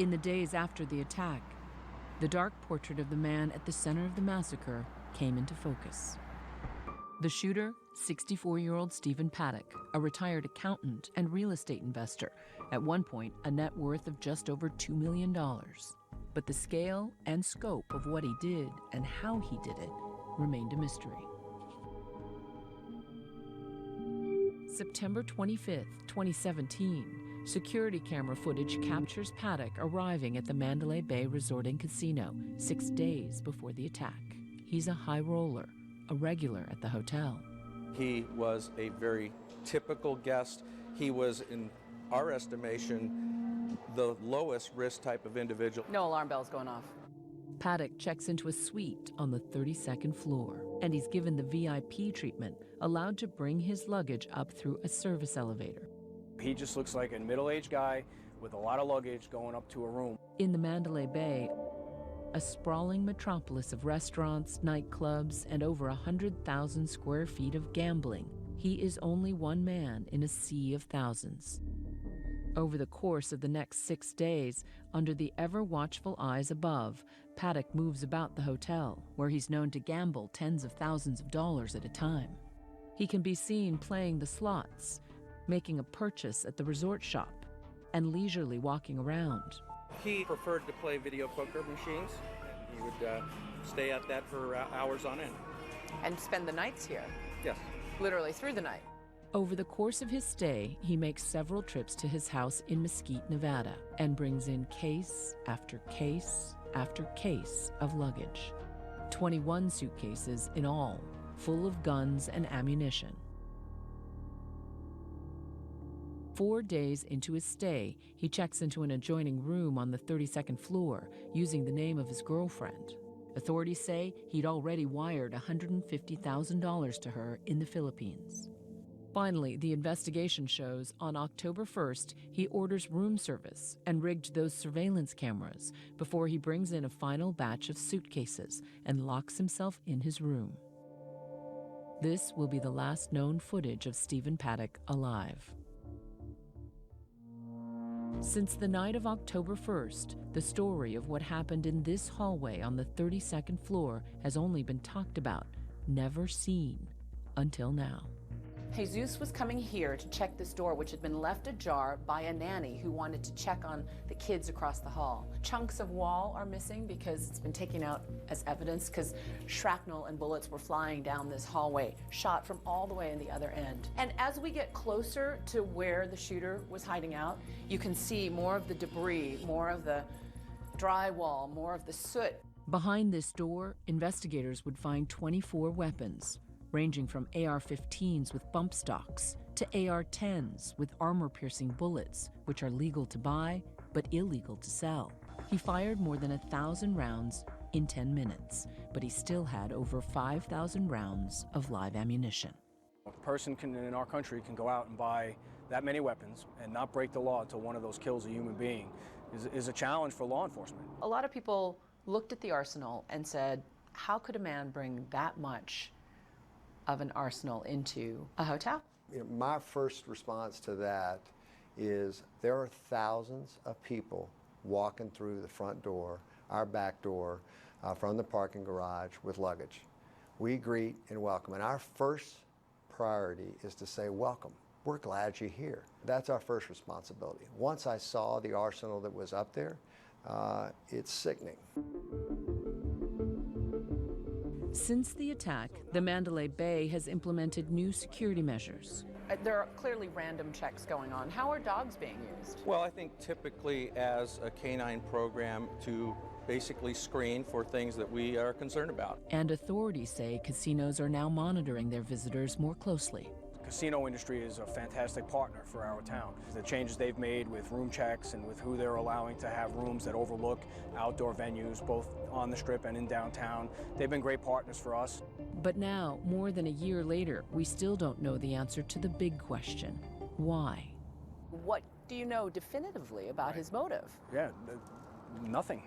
In the days after the attack, the dark portrait of the man at the center of the massacre came into focus. The shooter, 64-year-old Stephen Paddock, a retired accountant and real estate investor, at one point a net worth of just over $2 million. But the scale and scope of what he did and how he did it remained a mystery. September 25th, 2017, security camera footage captures Paddock arriving at the Mandalay Bay Resort and Casino 6 days before the attack. He's a high roller, a regular at the hotel. He was a very typical guest. He was, in our estimation, the lowest risk type of individual. No alarm bells going off. Paddock checks into a suite on the 32nd floor, and he's given the VIP treatment, allowed to bring his luggage up through a service elevator. He just looks like a middle-aged guy with a lot of luggage going up to a room. In the Mandalay Bay, a sprawling metropolis of restaurants, nightclubs, and over 100,000 square feet of gambling, he is only one man in a sea of thousands. Over the course of the next 6 days, under the ever-watchful eyes above, Paddock moves about the hotel, where he's known to gamble tens of thousands of dollars at a time. He can be seen playing the slots, making a purchase at the resort shop, and leisurely walking around. He preferred to play video poker machines. He would stay at that for hours on end. And spend the nights here? Yes. Literally through the night? Over the course of his stay, he makes several trips to his house in Mesquite, Nevada, and brings in case after case after case of luggage. 21 suitcases in all, full of guns and ammunition. 4 days into his stay, he checks into an adjoining room on the 32nd floor using the name of his girlfriend. Authorities say he'd already wired $150,000 to her in the Philippines. Finally, the investigation shows on October 1st, he orders room service and rigged those surveillance cameras before he brings in a final batch of suitcases and locks himself in his room. This will be the last known footage of Stephen Paddock alive. Since the night of October 1st, the story of what happened in this hallway on the 32nd floor has only been talked about, never seen, until now. Jesus was coming here to check this door, which had been left ajar by a nanny who wanted to check on the kids across the hall. Chunks of wall are missing because it's been taken out as evidence because shrapnel and bullets were flying down this hallway, shot from all the way in the other end. And as we get closer to where the shooter was hiding out, you can see more of the debris, more of the drywall, more of the soot. Behind this door, investigators would find 24 weapons, ranging from AR-15s with bump stocks to AR-10s with armor-piercing bullets, which are legal to buy but illegal to sell. He fired more than 1,000 rounds in 10 minutes, but he still had over 5,000 rounds of live ammunition. A person in our country can go out and buy that many weapons and not break the law until one of those kills a human being is a challenge for law enforcement. A lot of people looked at the arsenal and said, how could a man bring that much of an arsenal into a hotel? My first response to that is there are thousands of people walking through the front door, our back door, from the parking garage with luggage. We greet and welcome, and our first priority is to say, welcome. We're glad you're here. That's our first responsibility. Once I saw the arsenal that was up there, it's sickening. Since the attack, the Mandalay Bay has implemented new security measures. There are clearly random checks going on. How are dogs being used? Well, I think typically as a canine program to basically screen for things that we are concerned about. And authorities say casinos are now monitoring their visitors more closely. The casino industry is a fantastic partner for our town. The changes they've made with room checks and with who they're allowing to have rooms that overlook outdoor venues, both on the Strip and in downtown, they've been great partners for us. But now, more than a year later, we still don't know the answer to the big question: why? What do you know definitively about his motive? Yeah, nothing.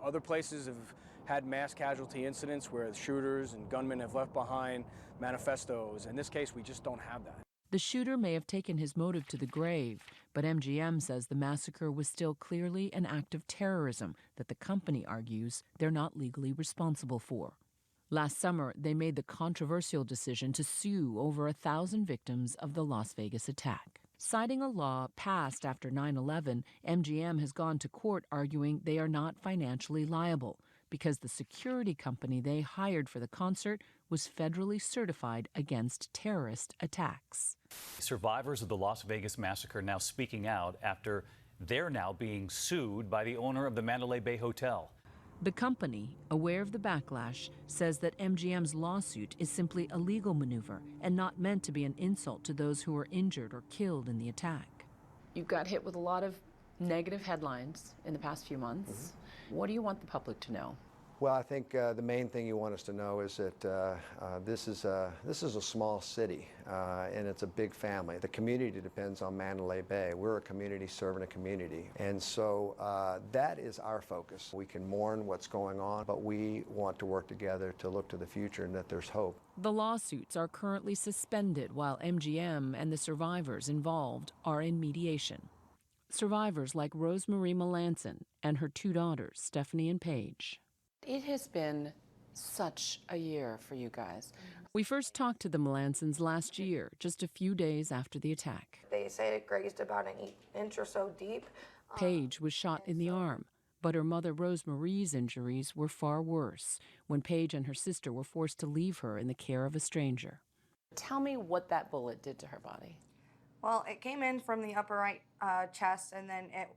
Other places have had mass casualty incidents where the shooters and gunmen have left behind manifestos. In this case, we just don't have that. The shooter may have taken his motive to the grave, But MGM says the massacre was still clearly an act of terrorism that the company argues they're not legally responsible for. Last summer, they made the controversial decision to sue over 1,000 victims of the Las Vegas attack. Citing a law passed after 9/11, MGM has gone to court arguing they are not financially liable because the security company they hired for the concert was federally certified against terrorist attacks. Survivors of the Las Vegas massacre now speaking out after they're now being sued by the owner of the Mandalay Bay Hotel. The company, aware of the backlash, says that MGM's lawsuit is simply a legal maneuver and not meant to be an insult to those who were injured or killed in the attack. You got hit with a lot of negative headlines in the past few months. What do you want the public to know? Well, I think the main thing you want us to know is that this is a small city and it's a big family. The community depends on Mandalay Bay. We're a community serving a community. And so that is our focus. We can mourn what's going on, but we want to work together to look to the future and that there's hope. The lawsuits are currently suspended while MGM and the survivors involved are in mediation. Survivors like Rosemarie Melanson and her 2 daughters, Stephanie and Paige. It has been such a year for you guys. We first talked to the Melansons last year, just a few days after the attack. They say it grazed about an inch or so deep. Paige was shot in the arm, but her mother Rosemarie's injuries were far worse when Paige and her sister were forced to leave her in the care of a stranger. Tell me what that bullet did to her body. Well, it came in from the upper right chest, and then it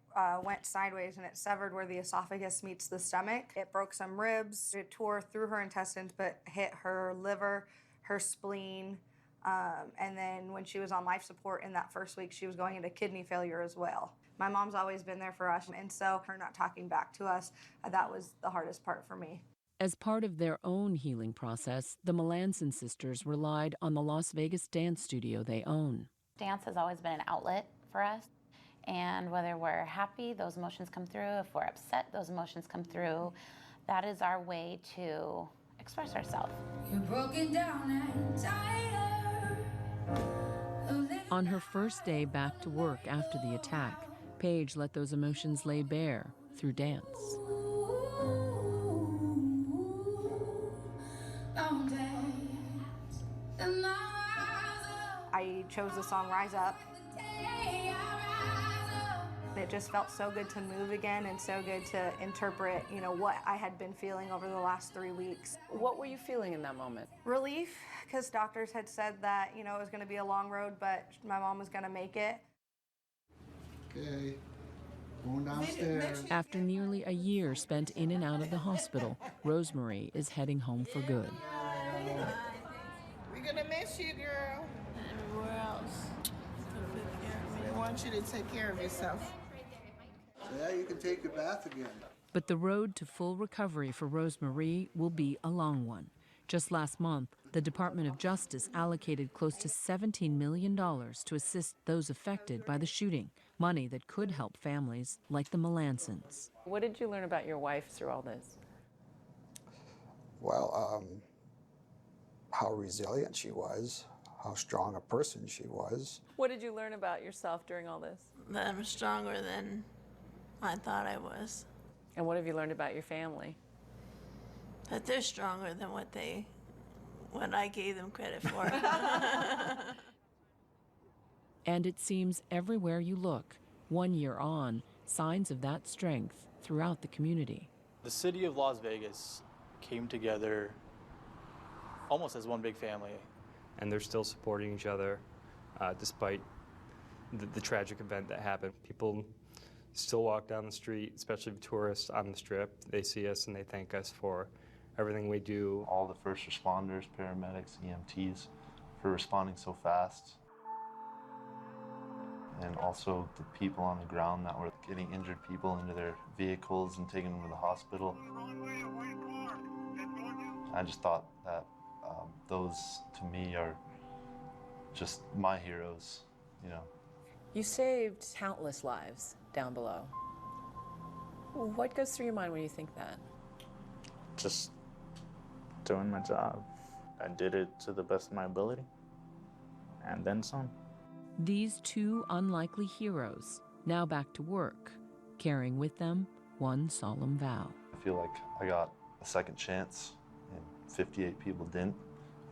went sideways, and it severed where the esophagus meets the stomach. It broke some ribs. It tore through her intestines, but hit her liver, her spleen, and then when she was on life support in that first week, she was going into kidney failure as well. My mom's always been there for us, and so her not talking back to us, that was the hardest part for me. As part of their own healing process, the Melanson sisters relied on the Las Vegas dance studio they own. Dance has always been an outlet for us, and whether we're happy, those emotions come through. If we're upset, those emotions come through. That is our way to express ourselves. You're broken down and tired. On her first day back to work after the attack, Paige let those emotions lay bare through dance. I chose the song Rise Up. It just felt so good to move again and so good to interpret, what I had been feeling over the last 3 weeks. What were you feeling in that moment? Relief, because doctors had said that, it was going to be a long road, but my mom was going to make it. Okay, going downstairs. After nearly a year spent in and out of the hospital, Rosemarie is heading home for good. We're gonna miss you, girl. Everywhere else. We want you to take care of yourself. So yeah, you can take your bath again. But the road to full recovery for Rosemarie will be a long one. Just last month, the Department of Justice allocated close to $17 million to assist those affected by the shooting, money that could help families like the Melansons. What did you learn about your wife through all this? Well, how resilient she was, how strong a person she was. What did you learn about yourself during all this? That I'm stronger than I thought I was. And what have you learned about your family? That they're stronger than what I gave them credit for. And it seems everywhere you look, 1 year on, signs of that strength throughout the community. The city of Las Vegas came together almost as one big family. And they're still supporting each other despite the tragic event that happened. People still walk down the street, especially tourists on the Strip. They see us and they thank us for everything we do. All the first responders, paramedics, EMTs, for responding so fast. And also the people on the ground that were getting injured people into their vehicles and taking them to the hospital. I just thought that those, to me, are just my heroes, You saved countless lives down below. What goes through your mind when you think that? Just doing my job. I did it to the best of my ability, and then some. These two unlikely heroes, now back to work, carrying with them one solemn vow. I feel like I got a second chance and 58 people didn't,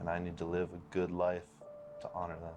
and I need to live a good life to honor them.